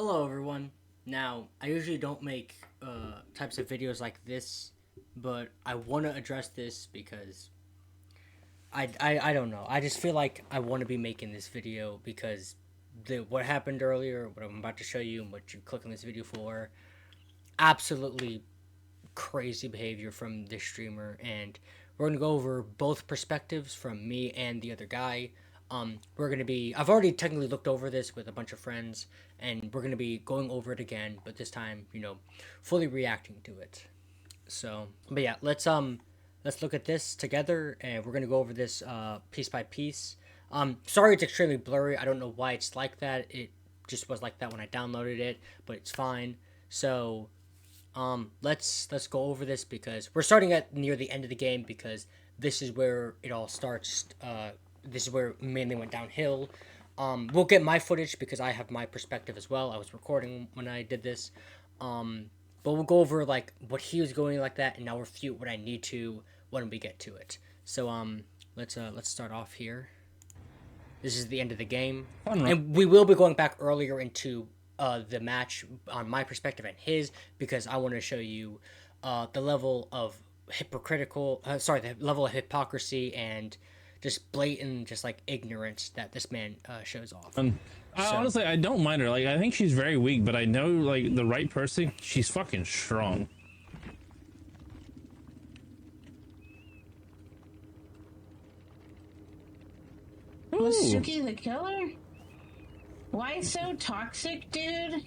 Hello, everyone. Now, I usually don't make types of videos like this, but I want to address this because I don't know. I just feel like I want to be making this video because what happened earlier, what I'm about to show you, and what you click on this video for, absolutely crazy behavior from this streamer, and we're gonna go over both perspectives from me and the other guy. We're gonna be. I've already technically looked over this with a bunch of friends, and we're gonna be going over it again, but this time, fully reacting to it. So, but yeah, let's look at this together, and we're gonna go over this piece by piece. Sorry, it's extremely blurry. I don't know why it's like that. It just was like that when I downloaded it, but it's fine. So let's go over this because we're starting at near the end of the game because this is where it all starts. This is where it mainly went downhill. We'll get my footage because I have my perspective as well. I was recording when I did this. But we'll go over like what he was going like that, and I'll refute what I need to when we get to it. So let's start off here. This is the end of the game, and we will be going back earlier into the match on my perspective and his because I want to show you the level of the level of hypocrisy and just blatant, just like ignorance that this man shows off. Honestly, I don't mind her. Like, I think she's very weak, but I know, like, the right person, she's fucking strong. Was Suki the killer? Why so toxic, dude?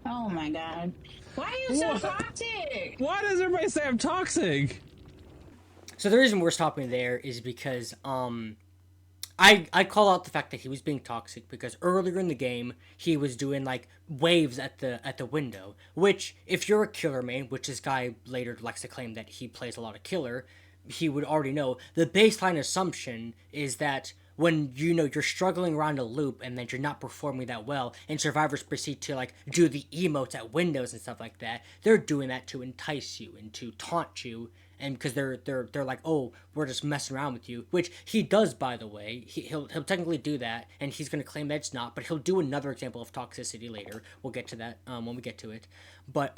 Oh my god. Why are you so toxic? Why does everybody say I'm toxic? So the reason we're stopping there is because I call out the fact that he was being toxic because earlier in the game he was doing like waves at the window, which if you're a killer main, which this guy later likes to claim that he plays a lot of killer, he would already know. The baseline assumption is that when you're struggling around a loop and then you're not performing that well and survivors proceed to like do the emotes at windows and stuff like that, they're doing that to entice you and to taunt you, and because they're like, oh, we're just messing around with you, which he does, by the way. He'll technically do that, and he's gonna claim that it's not, but he'll do another example of toxicity later. We'll get to that when we get to it, but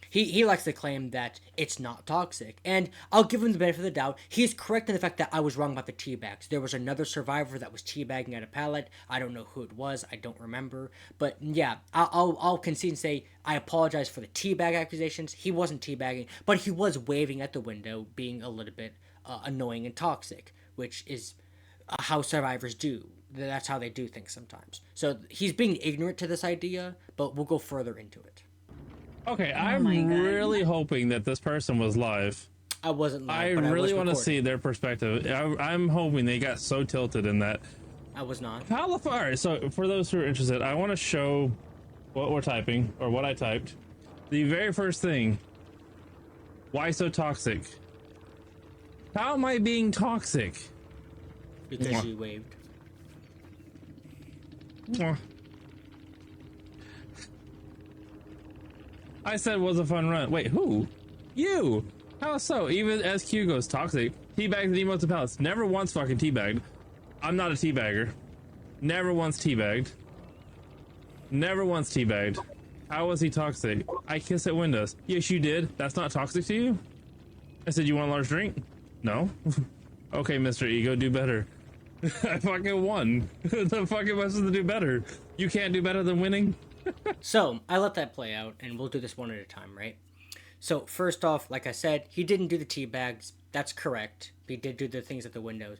he likes to claim that it's not toxic, and I'll give him the benefit of the doubt. He's correct in the fact that I was wrong about the teabags. There was another survivor that was teabagging at a pallet. I don't know who it was. I don't remember. But yeah, I'll concede and say I apologize for the teabag accusations. He wasn't teabagging, but he was waving at the window, being a little bit annoying and toxic, which is how survivors do. That's how they do things sometimes. So he's being ignorant to this idea, but we'll go further into it. Okay, I'm really hoping that this person was live. I wasn't live, I but really want to recording. see their perspective. I'm hoping they got so tilted in that. I was not. All right, so for those who are interested, I want to show what we're typing, or what I typed. The very first thing. Why so toxic? How am I being toxic? Because you waved. I said it was a fun run. Wait, who? You! How so? Even SQ goes toxic. Teabagged the emotes of pallets. Never once fucking teabagged. I'm not a teabagger. Never once teabagged. Never once teabagged. How was he toxic? I kiss at windows. Yes, you did. That's not toxic to you? I said, you want a large drink? No? Okay, Mr. Ego, do better. I fucking won. The fucking am I supposed to do better? You can't do better than winning? So, I let that play out, and we'll do this one at a time, right? So, first off, like I said, he didn't do the tea bags. That's correct. He did do the things at the windows.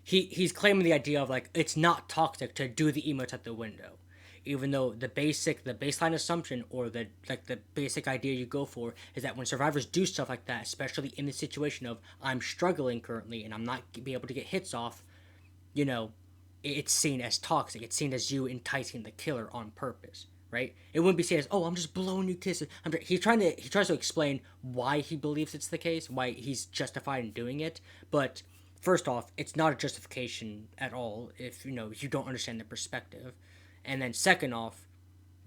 He's claiming the idea of, like, it's not toxic to do the emotes at the window. Even though the baseline assumption, or the basic idea you go for is that when survivors do stuff like that, especially in the situation of I'm struggling currently and I'm not be able to get hits off, it's seen as toxic. It's seen as you enticing the killer on purpose, right? It wouldn't be seen as, oh, I'm just blowing you kisses. He tries to explain why he believes it's the case, why he's justified in doing it. But first off, it's not a justification at all if you don't understand the perspective. And then second off,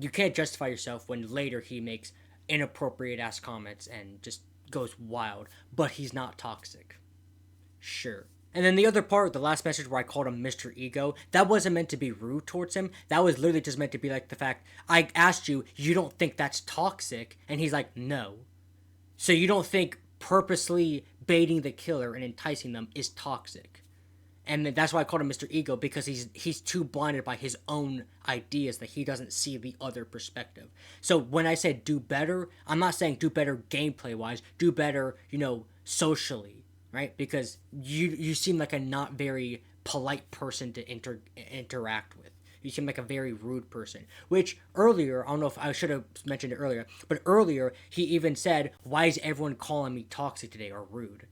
you can't justify yourself when later he makes inappropriate ass comments and just goes wild. But he's not toxic. Sure. And then the other part, the last message where I called him Mr. Ego, that wasn't meant to be rude towards him. That was literally just meant to be like the fact, I asked you, you don't think that's toxic? And he's like, no. So you don't think purposely baiting the killer and enticing them is toxic? And that's why I called him Mr. Ego, because he's too blinded by his own ideas that he doesn't see the other perspective. So when I said do better, I'm not saying do better gameplay-wise, do better, socially. Right? Because you seem like a not very polite person to interact with. You seem like a very rude person. Which earlier, I don't know if I should have mentioned it earlier, but earlier he even said, "Why is everyone calling me toxic today or rude?"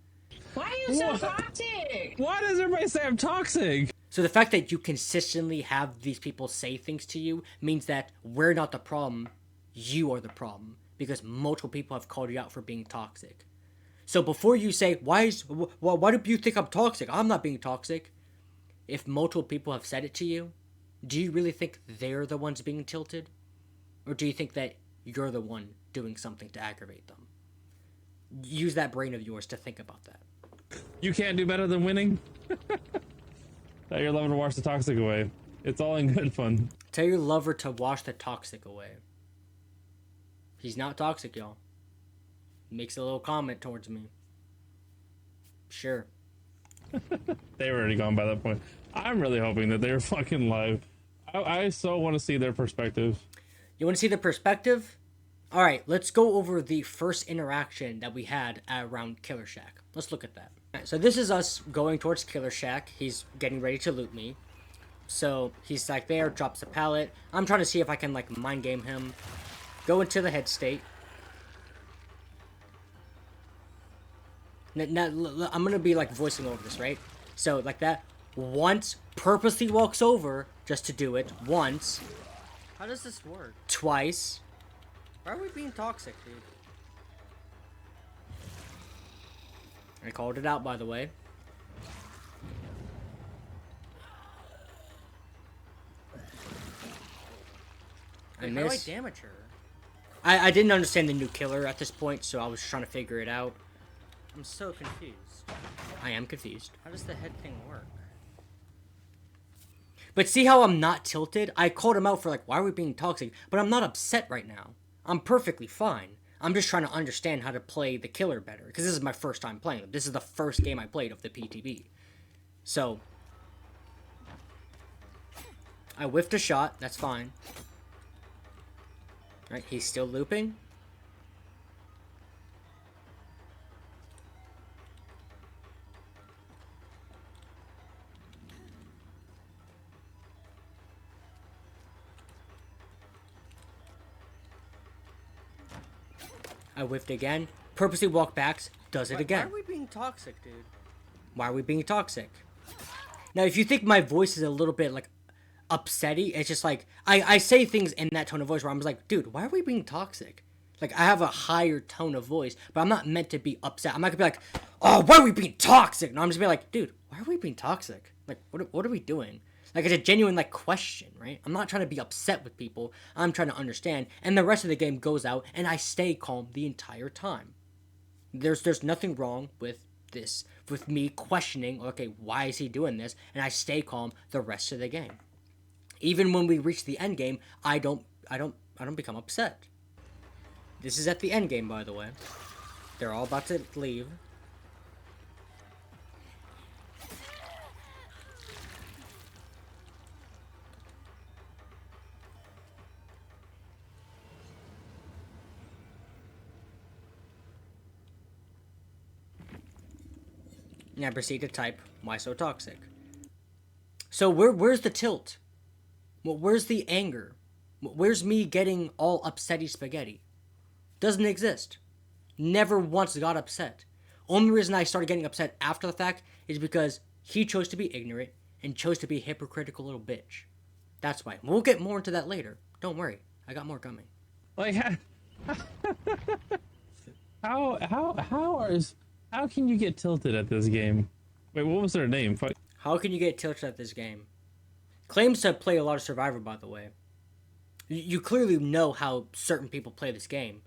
Why are you so toxic? Why does everybody say I'm toxic? So the fact that you consistently have these people say things to you means that we're not the problem, you are the problem, because multiple people have called you out for being toxic. So before you say, why do you think I'm toxic? I'm not being toxic. If multiple people have said it to you, do you really think they're the ones being tilted? Or do you think that you're the one doing something to aggravate them? Use that brain of yours to think about that. You can't do better than winning? Tell your lover to wash the toxic away. It's all in good fun. Tell your lover to wash the toxic away. He's not toxic, y'all. Makes a little comment towards me. Sure. They were already gone by that point. I'm really hoping that they're fucking live. I so want to see their perspective. You want to see the perspective? Alright, let's go over the first interaction that we had around Killer Shack. Let's look at that. Right, so this is us going towards Killer Shack. He's getting ready to loot me. So he's like there, drops a pallet. I'm trying to see if I can like mind game him. Go into the head state. Now, I'm gonna be like voicing over this, right? So like that. Once, purposely walks over just to do it. Once. How does this work? Twice. Why are we being toxic, dude? I called it out, by the way. I Wait, how do I missed. damage her? I didn't understand the new killer at this point, so I was trying to figure it out. I'm so confused. I am confused. How does the head thing work? But see how I'm not tilted? I called him out for like, why are we being toxic? But I'm not upset right now. I'm perfectly fine. I'm just trying to understand how to play the killer better. Because this is my first time playing him. This is the first game I played of the PTB. So. I whiffed a shot. That's fine. Right, he's still looping. I whiffed again. Purposely walk backs. Does it again. Why are we being toxic, dude? Why are we being toxic? Now, if you think my voice is a little bit, like, upsetty, it's just like, I say things in that tone of voice where I'm just like, dude, why are we being toxic? Like, I have a higher tone of voice, but I'm not meant to be upset. I'm not gonna be like, oh, why are we being toxic? No, I'm just gonna be like, dude, why are we being toxic? Like, what are we doing? Like, it's a genuine, like, question, right? I'm not trying to be upset with people. I'm trying to understand. And the rest of the game goes out, and I stay calm the entire time. There's nothing wrong with this, with me questioning, okay, why is he doing this? And I stay calm the rest of the game. Even when we reach the end game, I don't become upset. This is at the end game, by the way. They're all about to leave. And I proceed to type, why so toxic? So where's the tilt? Where's the anger? Where's me getting all upsetty spaghetti? Doesn't exist. Never once got upset. Only reason I started getting upset after the fact is because he chose to be ignorant and chose to be a hypocritical little bitch. That's why. We'll get more into that later. Don't worry. I got more coming. Like, how can you get tilted at this game? Wait, what was their name? How can you get tilted at this game? Claims to play a lot of Survivor, by the way. You clearly know how certain people play this game.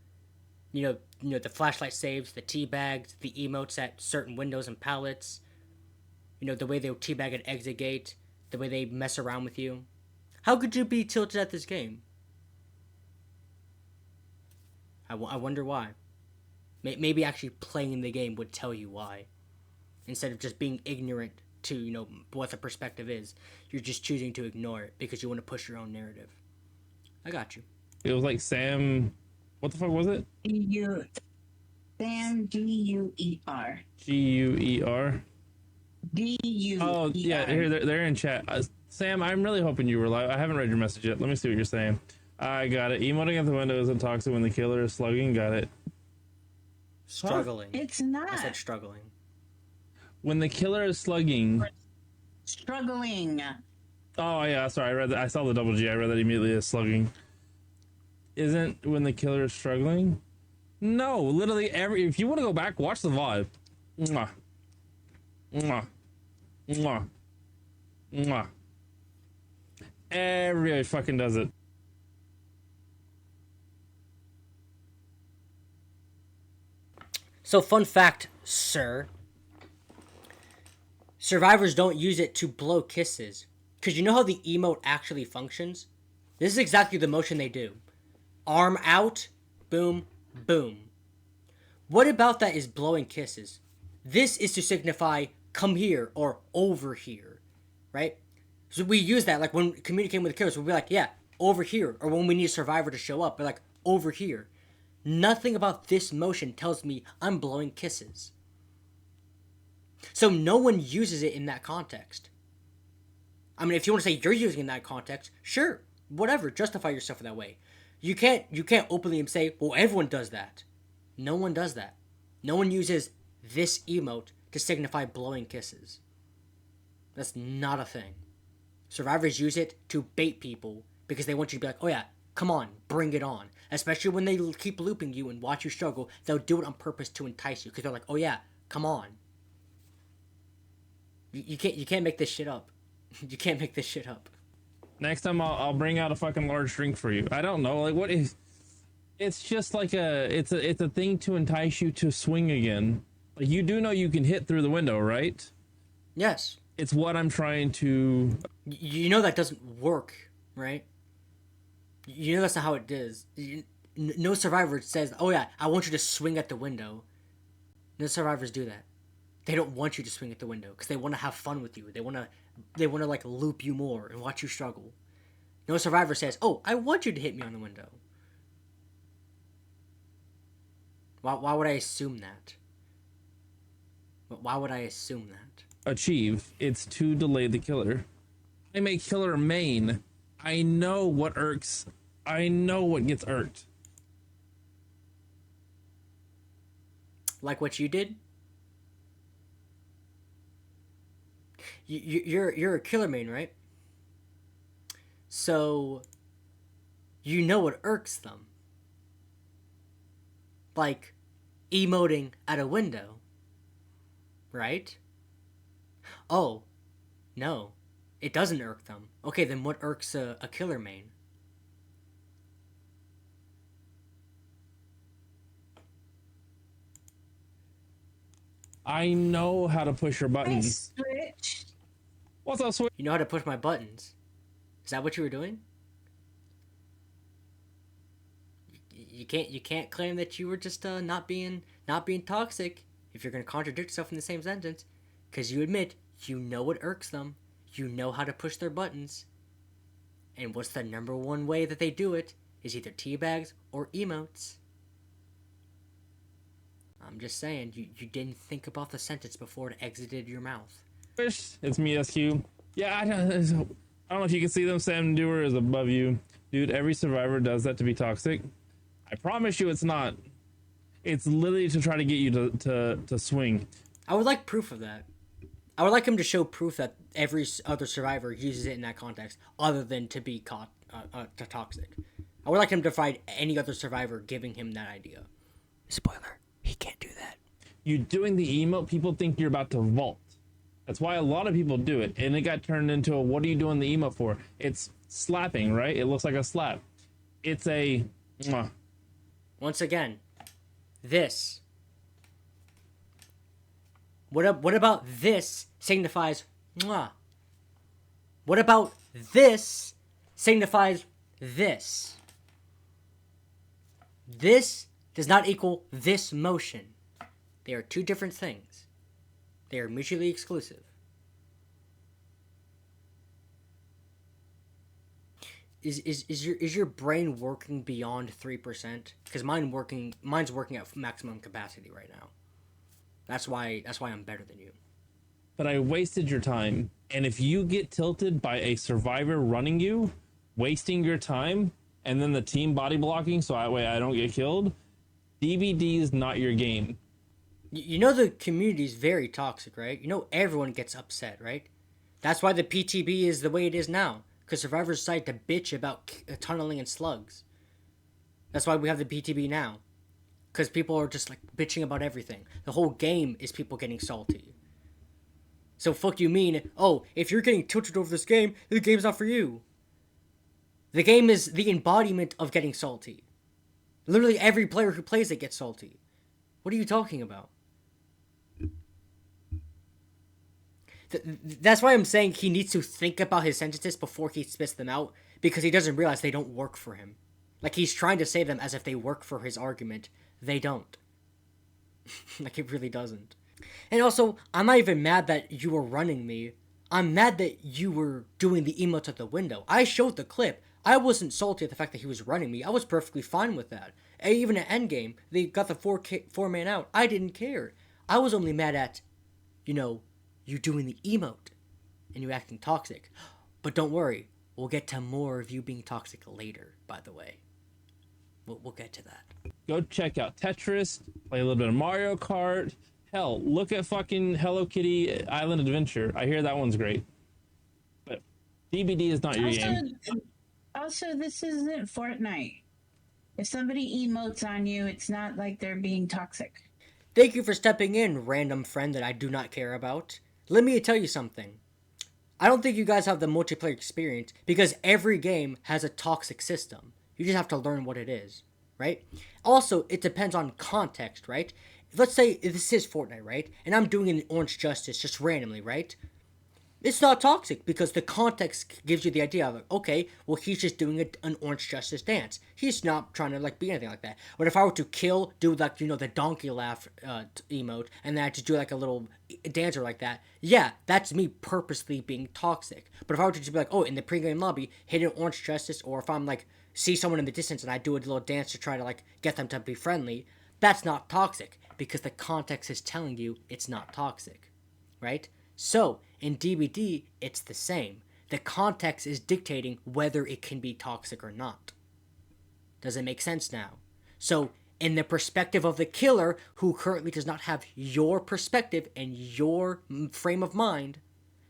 You know the flashlight saves, the tea bags, the emotes at certain windows and pallets. You know, the way they teabag at exit gate, the way they mess around with you. How could you be tilted at this game? I wonder why. Maybe actually playing the game would tell you why. Instead of just being ignorant to, you know, what the perspective is. You're just choosing to ignore it because you want to push your own narrative. I got you. It was like Sam. What the fuck was it? Sam Guer. Guer. Guer. Oh yeah, here they're in chat. Sam, I'm really hoping you were live. I haven't read your message yet. Let me see what you're saying. I got it. Emoting at the window isn't toxic when the killer is slugging. Got it. Struggling. It's not. I said struggling. When the killer is slugging. Struggling. Oh yeah, sorry. I read that. I saw the double G. I read that immediately as slugging. Isn't when the killer is struggling? No, literally every. If you want to go back, watch the VOD. Mwah. Mwah. Mwah. Mwah. Everybody fucking does it. So, fun fact, sir. Survivors don't use it to blow kisses. Because you know how the emote actually functions? This is exactly the motion they do. Arm out, boom, boom. What about that is blowing kisses? This is to signify come here or over here, right? So we use that, like when communicating with the killers, we'll be like, yeah, over here. Or when we need a survivor to show up, we're like, over here. Nothing about this motion tells me I'm blowing kisses. So no one uses it in that context. I mean, if you want to say you're using it in that context, sure, whatever, justify yourself in that way. You can't openly say, well, everyone does that. No one does that. No one uses this emote to signify blowing kisses. That's not a thing. Survivors use it to bait people because they want you to be like, oh yeah, come on, bring it on. Especially when they keep looping you and watch you struggle, they'll do it on purpose to entice you because they're like, oh yeah, come on. You can't make this shit up. You can't make this shit up. Next time I'll bring out a fucking large drink for you. I don't know, like what is? It's just like it's a thing to entice you to swing again. Like you do know you can hit through the window, right? Yes. It's what I'm trying to. You know that doesn't work, right? You know that's not how it is. No survivor says, oh yeah, I want you to swing at the window. No survivors do that. They don't want you to swing at the window because they want to have fun with you. They want to like loop you more and watch you struggle. No survivor says, oh, I want you to hit me on the window. Why would I assume that? Why would I assume that? Achieve. It's to delay the killer. I'm a killer main. I know what irks. I know what gets irked. Like what you did? You're a killer main, right? So you know what irks them. Like emoting at a window, right? Oh, no, it doesn't irk them. Okay, then what irks a killer main? I know how to push your buttons. Switch. What's up, Switch? You know how to push my buttons. Is that what you were doing? You can't claim that you were just not being toxic if you're gonna contradict yourself in the same sentence, because you admit you know what irks them, you know how to push their buttons, and what's the number one way that they do it is either teabags or emotes. I'm just saying, you didn't think about the sentence before it exited your mouth. It's me, SQ. Yeah, I don't know if you can see them. Sam Doer is above you. Dude, every survivor does that to be toxic. I promise you it's not. It's literally to try to get you to swing. I would like proof of that. I would like him to show proof that every other survivor uses it in that context, other than to be caught to toxic. I would like him to find any other survivor giving him that idea. Spoiler, he can't do that. You doing the emote, people think you're about to vault. That's why a lot of people do it, and it got turned into a, what are you doing the emote for? It's slapping, right? It looks like a slap. It's a... Mwah. Once again, this. What about this signifies mwah. What about this signifies this? This does not equal this motion. They are two different things. They are mutually exclusive. Is your brain working beyond 3%? Because mine's working at maximum capacity right now. That's why I'm better than you. But I wasted your time. And if you get tilted by a survivor running you, wasting your time, and then the team body blocking so that way I don't get killed, DBD is not your game. You know the community is very toxic, right? You know everyone gets upset, right? That's why the PTB is the way it is now. Because survivors decide to bitch about tunneling and slugs. That's why we have the PTB now. Because people are just like bitching about everything. The whole game is people getting salty. So fuck you mean, oh, if you're getting tilted over this game, the game's not for you. The game is the embodiment of getting salty. Literally every player who plays it gets salty. What are you talking about? That's why I'm saying he needs to think about his sentences before he spits them out, because he doesn't realize they don't work for him. Like, he's trying to say them as if they work for his argument. They don't. Like, it really doesn't. And also, I'm not even mad that you were running me. I'm mad that you were doing the emotes at the window. I showed the clip. I wasn't salty at the fact that he was running me. I was perfectly fine with that. And even at endgame, they got the four-man out. I didn't care. I was only mad at, you doing the emote and you acting toxic. But don't worry, we'll get to more of you being toxic later, by the way. We'll get to that. Go check out Tetris, play a little bit of Mario Kart. Hell, look at fucking Hello Kitty Island Adventure. I hear that one's great. But DBD is not your game. Also, this isn't Fortnite. If somebody emotes on you, it's not like they're being toxic. Thank you for stepping in, random friend that I do not care about. Let me tell you something. I don't think you guys have the multiplayer experience because every game has a toxic system. You just have to learn what it is, right? Also, it depends on context, right? Let's say this is Fortnite, right? And I'm doing an Orange Justice just randomly, right? It's not toxic because the context gives you the idea of, like, okay, well, he's just doing an Orange Justice dance. He's not trying to, like, be anything like that. But if I were to do, like, the donkey laugh emote, and then I just do, like, a little dancer like that, yeah, that's me purposely being toxic. But if I were to just be like, oh, in the pregame lobby, hit an Orange Justice, or if I'm, like, see someone in the distance and I do a little dance to try to, like, get them to be friendly, that's not toxic because the context is telling you it's not toxic, right? So, in DBD, it's the same. The context is dictating whether it can be toxic or not. Does it make sense now? So, in the perspective of the killer, who currently does not have your perspective and your frame of mind,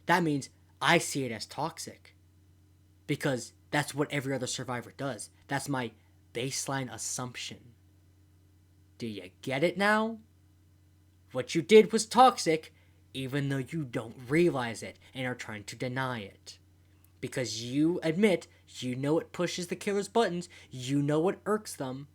that means I see it as toxic. Because that's what every other survivor does. That's my baseline assumption. Do you get it now? What you did was toxic, even though you don't realize it and are trying to deny it. Because you admit, you know it pushes the killer's buttons, you know it irks them,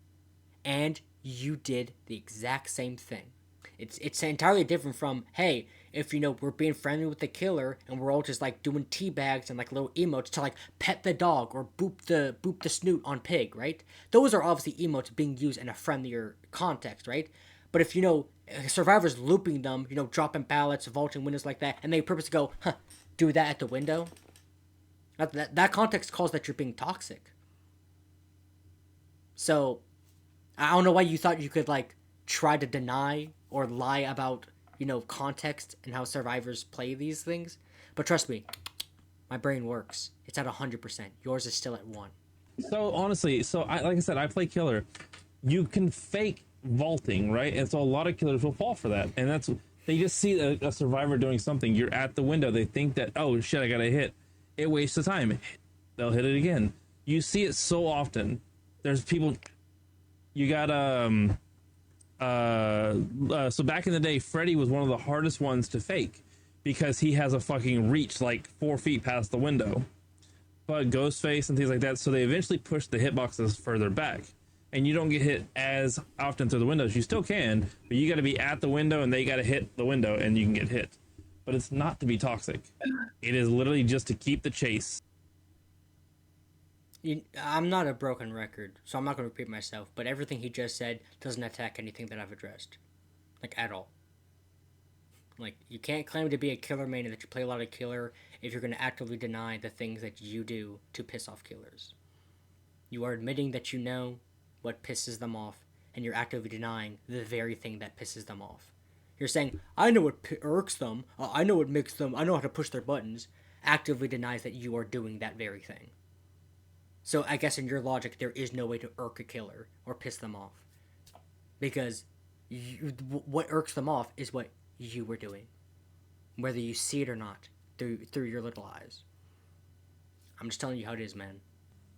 and you did the exact same thing. It's entirely different from, hey, if, we're being friendly with the killer and we're all just, like, doing tea bags and, like, little emotes to, like, pet the dog or boop the snoot on pig, right? Those are obviously emotes being used in a friendlier context, right? But if, survivors looping them, dropping pallets, vaulting windows like that, and they purposely go, do that at the window, that context calls that you're being toxic. So, I don't know why you thought you could, like, try to deny or lie about, context and how survivors play these things. But trust me, my brain works. It's at 100%. Yours is still at 1. So, honestly, like I said, I play killer. You can fake vaulting, right? And so a lot of killers will fall for that. And they just see a survivor doing something. You're at the window. They think that, oh, shit, I got to hit. It wastes the time. They'll hit it again. You see it so often. There's people... You got so back in the day, Freddy was one of the hardest ones to fake because he has a fucking reach like 4 feet past the window. But Ghostface and things like that, so they eventually pushed the hitboxes further back, and you don't get hit as often through the windows. You still can, but you got to be at the window and they got to hit the window and you can get hit. but it's not to be toxic. It is literally just to keep the chase. I'm not a broken record, so I'm not going to repeat myself, but everything he just said doesn't attack anything that I've addressed. Like, at all. Like, you can't claim to be a killer main and that you play a lot of killer if you're going to actively deny the things that you do to piss off killers. You are admitting that you know what pisses them off, and you're actively denying the very thing that pisses them off. You're saying, I know what irks them, I know what makes them, I know how to push their buttons, actively denies that you are doing that very thing. So I guess in your logic, there is no way to irk a killer or piss them off. Because what irks them off is what you were doing. Whether you see it or not, through your little eyes. I'm just telling you how it is, man.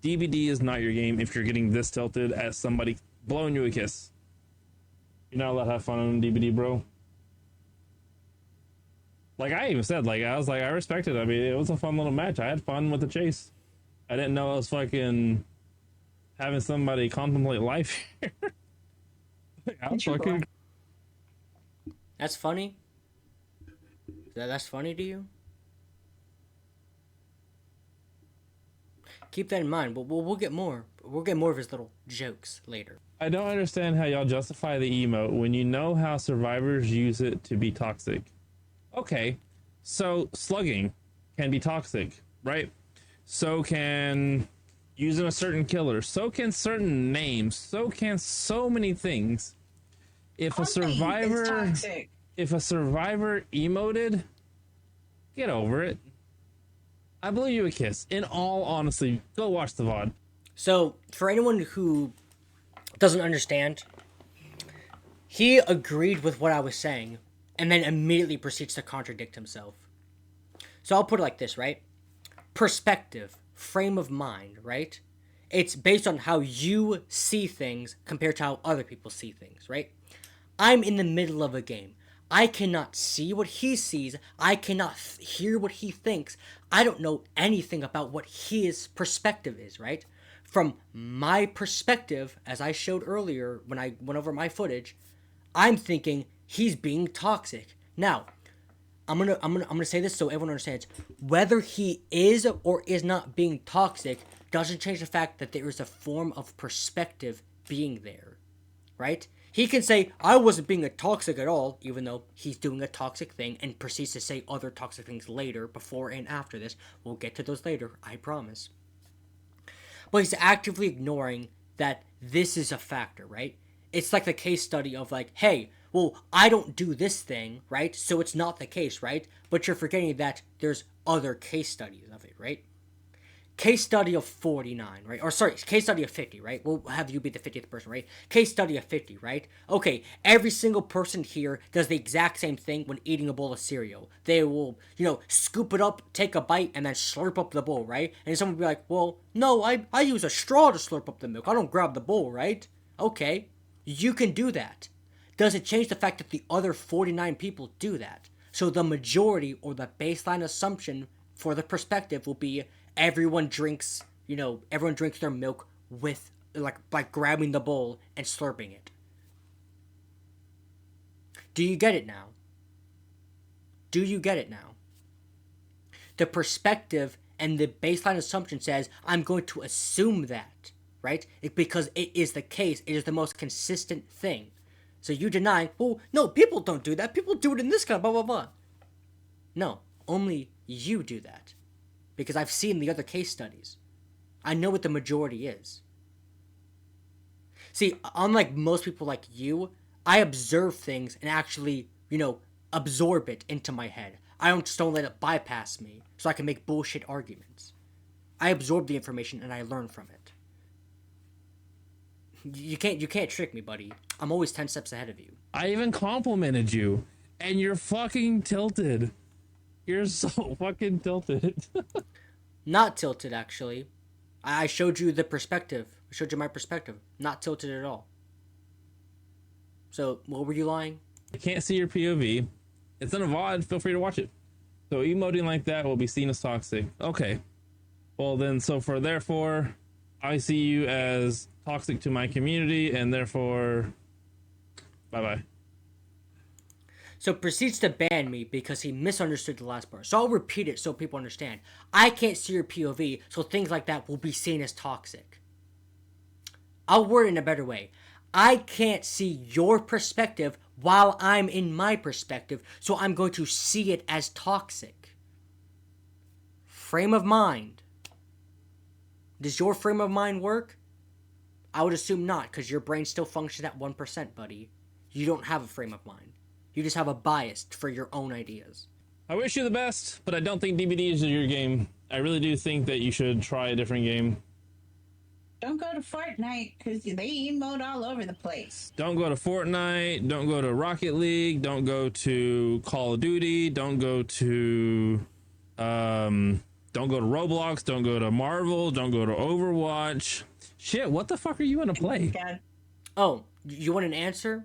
DBD is not your game if you're getting this tilted at somebody blowing you a kiss. You're not allowed to have fun on DBD, bro. Like I even said, I was like, I respect it. I mean, it was a fun little match. I had fun with the chase. I didn't know I was fucking having somebody contemplate life here. I'm fucking... That's funny? That's funny to you? Keep that in mind. We'll get more. We'll get more of his little jokes later. I don't understand how y'all justify the emote when you know how survivors use it to be toxic. Okay, so slugging can be toxic, right? So can using a certain killer. So can certain names. So can so many things. If a survivor emoted, get over it. I blew you a kiss. In all honesty, go watch the VOD. So, for anyone who doesn't understand, he agreed with what I was saying, and then immediately proceeds to contradict himself. So I'll put it like this, right? Perspective, frame of mind, right? It's based on how you see things compared to how other people see things, right? I'm in the middle of a game. I cannot see what he sees. I cannot hear what he thinks. I don't know anything about what his perspective is, right? From my perspective, as I showed earlier when I went over my footage, I'm thinking he's being toxic. Now, I'm gonna say this so everyone understands. Whether he is or is not being toxic doesn't change the fact that there is a form of perspective being there, right? He can say, I wasn't being a toxic at all, even though he's doing a toxic thing and proceeds to say other toxic things later, before and after this. We'll get to those later, I promise. But he's actively ignoring that this is a factor, right? It's like the case study of like, hey, well, I don't do this thing, right? So it's not the case, right? But you're forgetting that there's other case studies of it, right? Case study of 49, right? Or sorry, case study of 50, right? We'll have you be the 50th person, right? Case study of 50, right? Okay, every single person here does the exact same thing when eating a bowl of cereal. They will, scoop it up, take a bite, and then slurp up the bowl, right? And someone will be like, well, no, I use a straw to slurp up the milk. I don't grab the bowl, right? Okay, you can do that. Does it change the fact that the other 49 people do that? So the majority or the baseline assumption for the perspective will be everyone drinks their milk with, by grabbing the bowl and slurping it. Do you get it now? Do you get it now? The perspective and the baseline assumption says, I'm going to assume that, right? Because it is the case. It is the most consistent thing. So you deny, well, no, people don't do that. People do it in this kind of blah, blah, blah. No, only you do that. Because I've seen the other case studies. I know what the majority is. See, unlike most people like you, I observe things and actually, absorb it into my head. I don't let it bypass me so I can make bullshit arguments. I absorb the information and I learn from it. You can't trick me, buddy. I'm always 10 steps ahead of you. I even complimented you, and you're fucking tilted. You're so fucking tilted. Not tilted, actually. I showed you the perspective. I showed you my perspective. Not tilted at all. So, what were you lying? I can't see your POV. It's in a VOD. Feel free to watch it. So, emoting like that will be seen as toxic. Okay. Well, then, therefore, I see you as toxic to my community, and therefore, bye-bye. So proceeds to ban me because he misunderstood the last part. So I'll repeat it so people understand. I can't see your POV, so things like that will be seen as toxic. I'll word it in a better way. I can't see your perspective while I'm in my perspective, so I'm going to see it as toxic. Frame of mind. Does your frame of mind work? I would assume not, because your brain still functions at 1%, buddy. You don't have a frame of mind. You just have a bias for your own ideas. I wish you the best, but I don't think DBD is your game. I really do think that you should try a different game. Don't go to Fortnite because they emote all over the place. Don't go to Fortnite. Don't go to Rocket League. Don't go to Call of Duty. Don't go to Roblox. Don't go to Marvel. Don't go to Overwatch. Shit, what the fuck are you gonna play? God. Oh, you want an answer?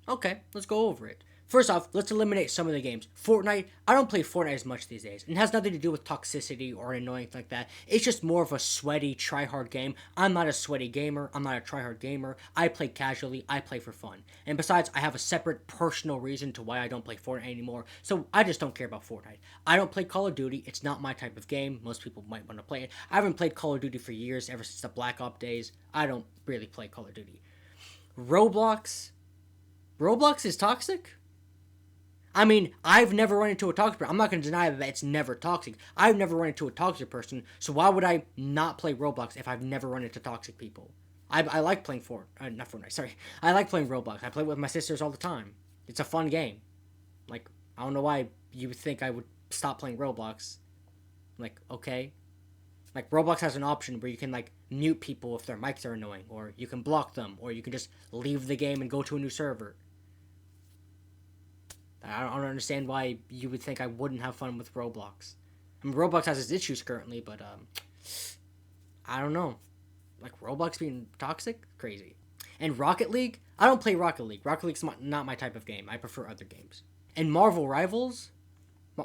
Okay, let's go over it. First off, let's eliminate some of the games. Fortnite, I don't play Fortnite as much these days. It has nothing to do with toxicity or annoying like that. It's just more of a sweaty, try-hard game. I'm not a sweaty gamer. I'm not a try-hard gamer. I play casually. I play for fun. And besides, I have a separate personal reason to why I don't play Fortnite anymore. So I just don't care about Fortnite. I don't play Call of Duty. It's not my type of game. Most people might want to play it. I haven't played Call of Duty for years, ever since the Black Ops days. I don't really play Call of Duty. Roblox is toxic? I mean, I've never run into a toxic person. I'm not going to deny that it's never toxic. I've never run into a toxic person, so why would I not play Roblox if I've never run into toxic people? I like playing not Fortnite, sorry. I like playing Roblox. I play with my sisters all the time. It's a fun game. Like, I don't know why you would think I would stop playing Roblox. Like, okay. Like, Roblox has an option where you can, like, mute people if their mics are annoying, or you can block them, or you can just leave the game and go to a new server. I don't understand why you would think I wouldn't have fun with Roblox. I mean, Roblox has its issues currently, but, I don't know. Like, Roblox being toxic? Crazy. And Rocket League? I don't play Rocket League. Rocket League's not my type of game. I prefer other games. And Marvel Rivals?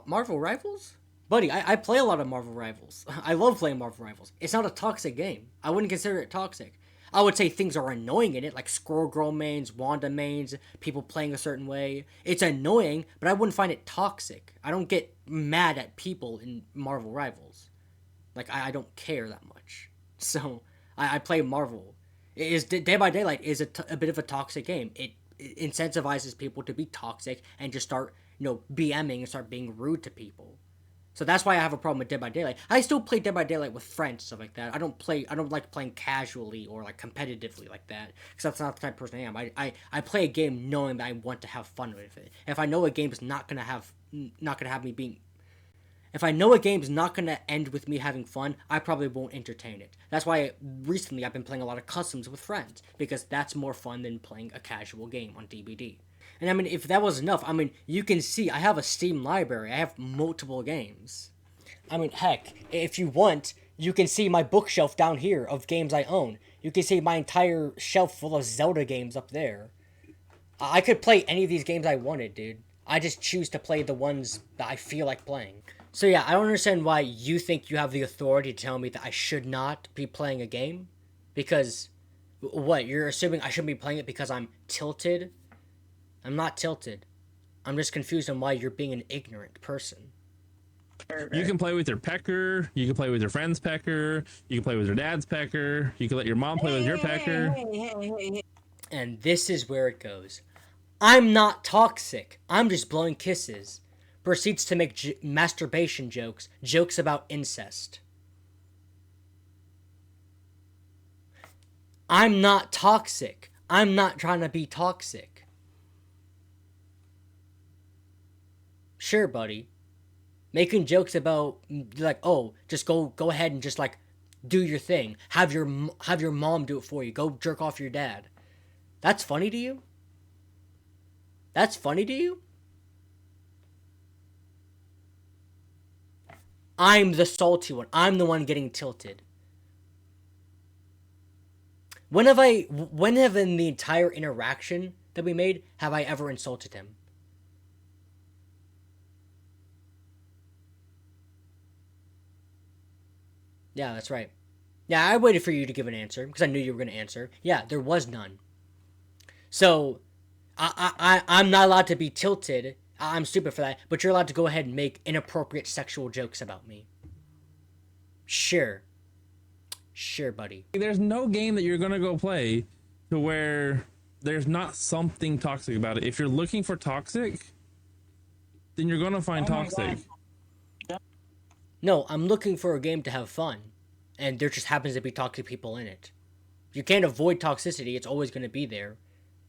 Marvel Rivals? Buddy, I play a lot of Marvel Rivals. I love playing Marvel Rivals. It's not a toxic game. I wouldn't consider it toxic. I would say things are annoying in it, like Squirrel Girl mains, Wanda mains, people playing a certain way. It's annoying, but I wouldn't find it toxic. I don't get mad at people in Marvel Rivals. Like, I don't care that much. So, I play Marvel. Dead by Daylight is a bit of a toxic game. It incentivizes people to be toxic and just start, BMing and start being rude to people. So that's why I have a problem with Dead by Daylight. I still play Dead by Daylight with friends, stuff like that. I don't like playing casually or like competitively like that, because that's not the type of person I am. I play a game knowing that I want to have fun with it. If I know a game's not gonna end with me having fun, I probably won't entertain it. That's why recently I've been playing a lot of customs with friends, because that's more fun than playing a casual game on DBD. And I mean, if that was enough, I mean, you can see I have a Steam library. I have multiple games. I mean, heck, if you want, you can see my bookshelf down here of games I own. You can see my entire shelf full of Zelda games up there. I could play any of these games I wanted, dude. I just choose to play the ones that I feel like playing. So yeah, I don't understand why you think you have the authority to tell me that I should not be playing a game. Because, what, you're assuming I shouldn't be playing it because I'm tilted? I'm not tilted. I'm just confused on why you're being an ignorant person. You can play with your pecker. You can play with your friend's pecker. You can play with your dad's pecker. You can let your mom play with your pecker. And this is where it goes. I'm not toxic. I'm just blowing kisses. Proceeds to make masturbation jokes about incest. I'm not toxic. I'm not trying to be toxic. Sure, buddy. Making jokes about, like, oh, just go ahead and just, like, do your thing. Have your mom do it for you. Go jerk off your dad. That's funny to you? That's funny to you? I'm the salty one. I'm the one getting tilted. When have in the entire interaction that we made, have I ever insulted him? Yeah, that's right. Yeah, I waited for you to give an answer, because I knew you were going to answer. Yeah, there was none. So, I'm not allowed to be tilted. I'm stupid for that, but you're allowed to go ahead and make inappropriate sexual jokes about me. Sure. Sure, buddy. There's no game that you're gonna go play to where there's not something toxic about it. If you're looking for toxic, then you're gonna find toxic. No, I'm looking for a game to have fun, and there just happens to be toxic people in it. You can't avoid toxicity, it's always going to be there.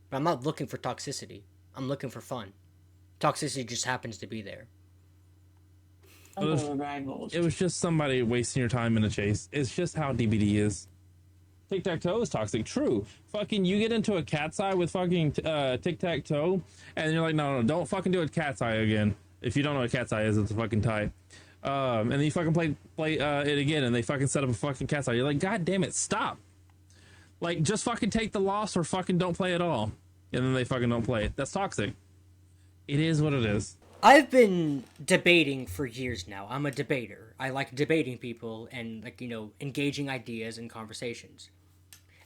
But I'm not looking for toxicity. I'm looking for fun. Toxicity just happens to be there. It was just somebody wasting your time in a chase. It's just how DBD is. Tic-tac-toe is toxic. True. Fucking you get into a cat's eye with fucking tic-tac-toe, and you're like, no, don't fucking do a cat's eye again. If you don't know what cat's eye is, it's a fucking tie. And then you fucking play it again, and they fucking set up a fucking cat's eye. You're like, God damn it, stop. Like, just fucking take the loss or fucking don't play at all. And then they fucking don't play it. That's toxic. It is what it is. I've been debating for years now. I'm a debater. I like debating people and, like, engaging ideas and conversations.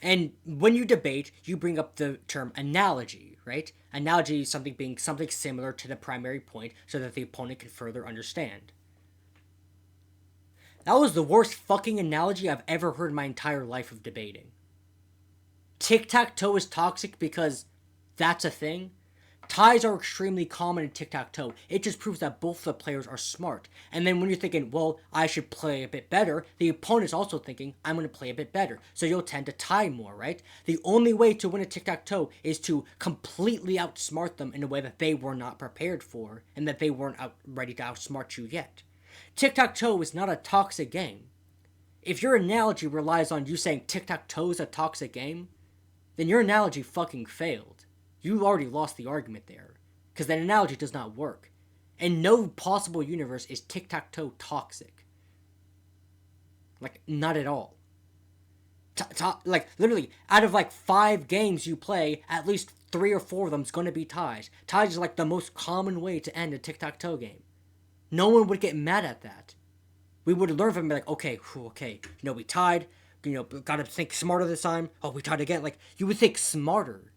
And when you debate, you bring up the term analogy, right? Analogy is something similar to the primary point so that the opponent can further understand. That was the worst fucking analogy I've ever heard in my entire life of debating. Tic-tac-toe is toxic because that's a thing. Ties are extremely common in tic-tac-toe. It just proves that both the players are smart. And then when you're thinking, well, I should play a bit better, the opponent's also thinking, I'm going to play a bit better. So you'll tend to tie more, right? The only way to win a tic-tac-toe is to completely outsmart them in a way that they were not prepared for and that they weren't ready to outsmart you yet. Tic-tac-toe is not a toxic game. If your analogy relies on you saying tic-tac-toe is a toxic game, then your analogy fucking failed. You already lost the argument there. Because that analogy does not work. In no possible universe is tic-tac-toe toxic. Like, not at all. Like, literally, out of like 5 games you play, at least 3 or 4 of them is going to be ties. Ties is like the most common way to end a tic-tac-toe game. No one would get mad at that. We would learn from it and be like, okay, we tied, gotta think smarter this time. Oh, we tied again. Like, you would think smarter.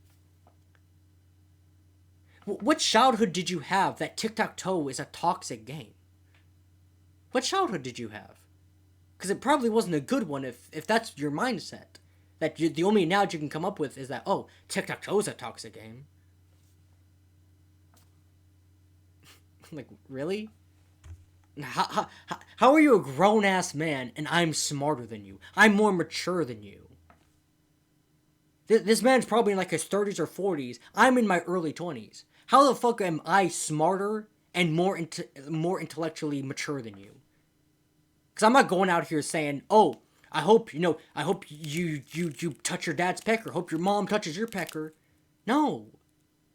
What childhood did you have that tic-tac-toe is a toxic game? What childhood did you have? Because it probably wasn't a good one if that's your mindset. That the only analogy you can come up with is that, oh, tic-tac-toe is a toxic game. Like, really? How are you a grown-ass man and I'm smarter than you? I'm more mature than you. This man's probably in like his 30s or 40s. I'm in my early 20s. How the fuck am I smarter and more intellectually mature than you? Because I'm not going out here saying, oh, I hope you touch your dad's pecker. Hope your mom touches your pecker. No.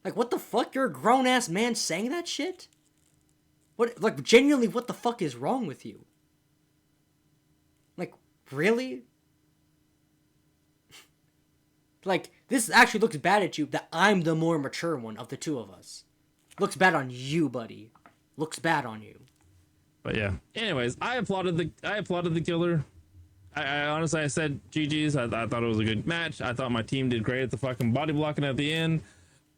Like, what the fuck? You're a grown-ass man saying that shit? What, like, genuinely, what the fuck is wrong with you? Like, really? Like, this actually looks bad at you that I'm the more mature one of the two of us. Looks bad on you, buddy. Looks bad on you. But yeah. Anyways, I applauded the killer. I honestly, I said GG's. I thought it was a good match. I thought my team did great at the fucking body blocking at the end.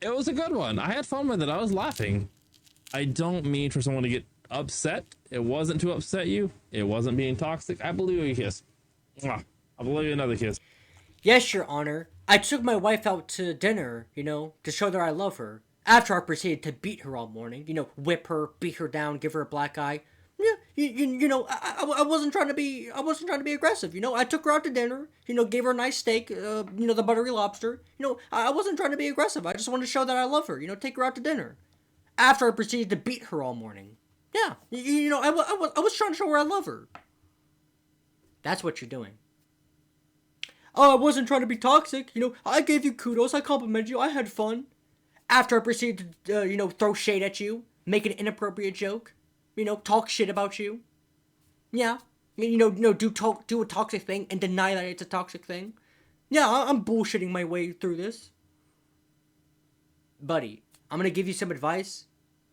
It was a good one. I had fun with it. I was laughing. I don't mean for someone to get upset. It wasn't to upset you. It wasn't being toxic. I believe you a kiss. Mwah. I believe you another kiss. Yes, Your Honor. I took my wife out to dinner, to show that I love her. After I proceeded to beat her all morning, whip her, beat her down, give her a black eye. Yeah, I wasn't trying to be aggressive. I took her out to dinner. Gave her a nice steak. The buttery lobster. I wasn't trying to be aggressive. I just wanted to show that I love her. Take her out to dinner. After I proceeded to beat her all morning. Yeah, I was trying to show her I love her. That's what you're doing. Oh, I wasn't trying to be toxic. I gave you kudos. I complimented you. I had fun. After I proceeded to, throw shade at you, make an inappropriate joke, talk shit about you. Yeah, do a toxic thing and deny that it's a toxic thing. Yeah, I'm bullshitting my way through this. Buddy, I'm going to give you some advice,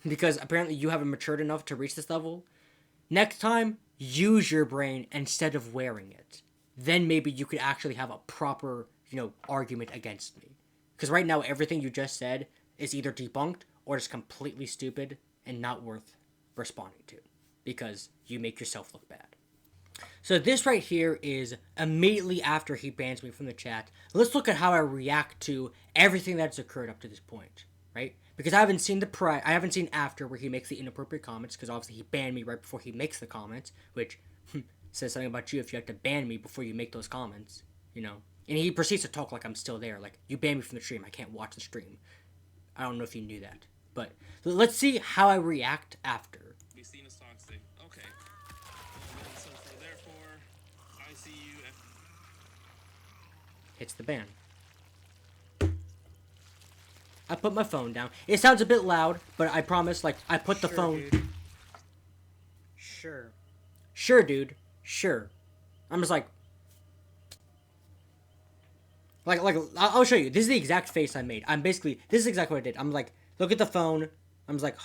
because apparently you haven't matured enough to reach this level. Next time, use your brain instead of wearing it. Then maybe you could actually have a proper, argument against me. Because right now, everything you just said is either debunked or is completely stupid and not worth responding to, because you make yourself look bad. So this right here is immediately after he bans me from the chat. Let's look at how I react to everything that's occurred up to this point, right? Because I haven't seen I haven't seen after where he makes the inappropriate comments, because obviously he banned me right before he makes the comments, which says something about you if you have to ban me before you make those comments, you know? And he proceeds to talk like I'm still there, like, you banned me from the stream, I can't watch the stream. I don't know if you knew that, but let's see how I react after. Be seen as toxic. Okay. So therefore, I see you. Hits the ban. I put my phone down. It sounds a bit loud, but I promise, like, I put the phone... Dude. Sure. Sure, dude. Sure. I'm just like... I'll show you. This is the exact face I made. This is exactly what I did. I'm like, look at the phone. I'm just like,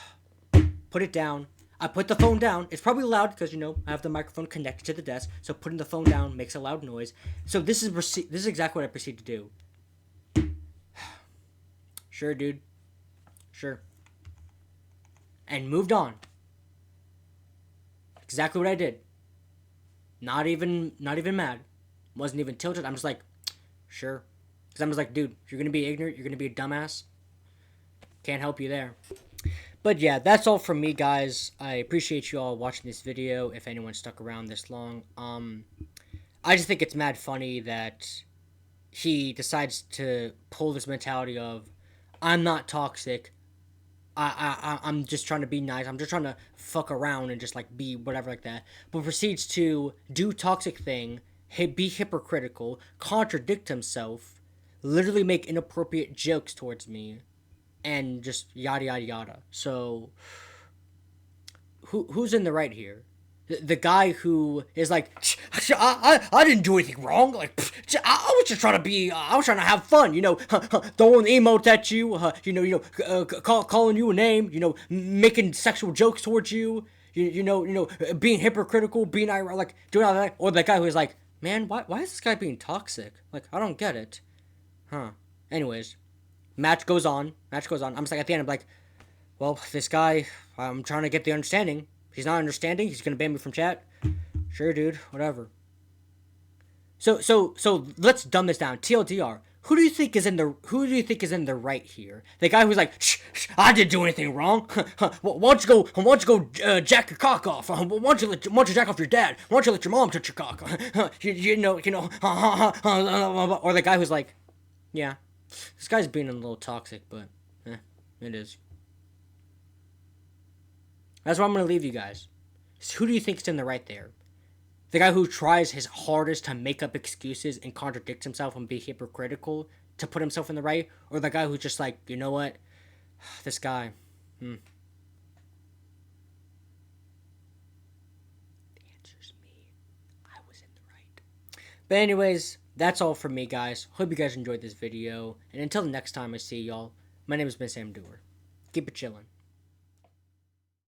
put it down. I put the phone down. It's probably loud because, you know, I have the microphone connected to the desk. So putting the phone down makes a loud noise. So this is exactly what I proceed to do. Sure, dude. Sure. And moved on. Exactly what I did. Not even mad. Wasn't even tilted. I'm just like, sure. Because I'm just like, dude, you're going to be ignorant. You're going to be a dumbass. Can't help you there. But yeah, that's all from me, guys. I appreciate you all watching this video, if anyone stuck around this long. I just think it's mad funny that he decides to pull this mentality of, I'm not toxic. I'm just trying to be nice. I'm just trying to fuck around and just, like, be whatever like that. But proceeds to do toxic thing, be hypocritical, contradict himself, literally make inappropriate jokes towards me, and just yada yada yada. So, who's in the right here? The guy who is like, I didn't do anything wrong. Like, I was just trying to be, I was trying to have fun, you know, throwing emotes at you, calling you a name, you know, making sexual jokes towards you, you know, being hypocritical, being like doing all that. Or the guy who's like, man, why is this guy being toxic? Like, I don't get it, huh? Anyways, match goes on. I'm just like, at the end, I'm like, well, this guy, I'm trying to get the understanding. He's not understanding. He's gonna ban me from chat. Sure, dude. Whatever. So let's dumb this down. TLDR. Who do you think is in the right here? The guy who's like, I didn't do anything wrong. Why don't you go jack your cock off? Why don't you jack off your dad? Why don't you let your mom touch your cock? you know. Or the guy who's like, yeah, this guy's being a little toxic, but it is. That's where I'm going to leave you guys. So who do you think's in the right there? The guy who tries his hardest to make up excuses and contradicts himself and be hypocritical to put himself in the right? Or the guy who's just like, you know what? This guy. The answer's me. I was in the right. But anyways, that's all from me, guys. Hope you guys enjoyed this video. And until the next time I see y'all, my name has been Sam Doer. Keep it chillin'.